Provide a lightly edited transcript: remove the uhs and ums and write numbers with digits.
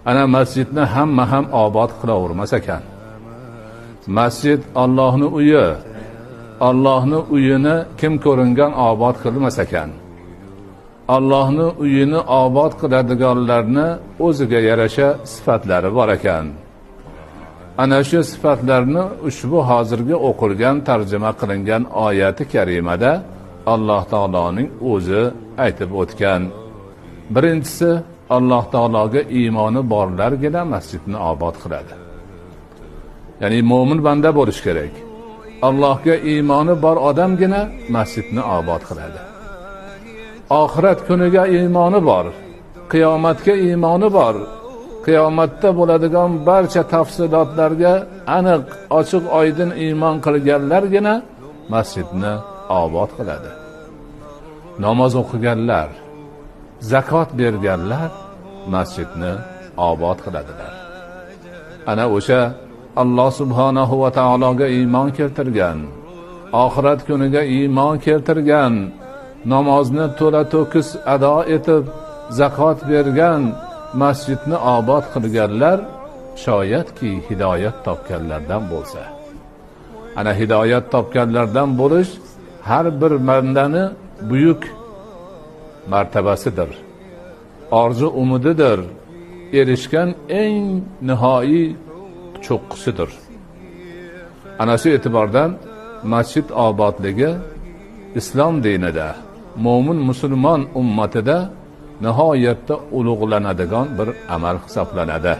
ana masjidni hamma ham obod qilavermas ekan. Masjid Allohning uyi. Allohning uyini kim ko'ringan obod qilmas ekan. Allohning uyini obod qiladiganlarni o'ziga yarasha sifatlari bor ekan. Ana shu sifatlarni ushbu hozirgi o'qilgan tarjima qilingan oyati karimada Alloh taoloning o'zi aytib o'tgan. Birinchisi, Alloh taologa iymoni borlargina masjidni obod qiladi. Ya'ni mo'min banda bo'lish kerak. Allohga iymoni bor odamgina masjidni obod qiladi. Oxirat kuniga iymoni bor, qiyomatga iymoni bor, qiyomatda bo'ladigan barcha tafsilotlarga aniq, ochiq, oydin iymon qilganlargina masjidni obod qiladi. Namoz o'qiganlar, zakot berganlar masjidni obod qiladilar. Ana o'sha Alloh subhanahu va taologa iymon keltirgan, oxirat kuniga iymon keltirgan, namozni to'la to'kis ado etib, zakot bergan, masjidni obod qilganlar shoyatki hidoyat topganlardan bo'lsa. Ana hidoyat topganlardan bo'lish har bir bandani buyuk martabasidir. Orzu umididir. Erishgan eng nihoyiy cho'qqisidir. Ana shu e'tibordan masjid obodligi islom dinida, mo'min musulmon ummatida nihoyatda ulug'lanadigan bir amal hisoblanadi.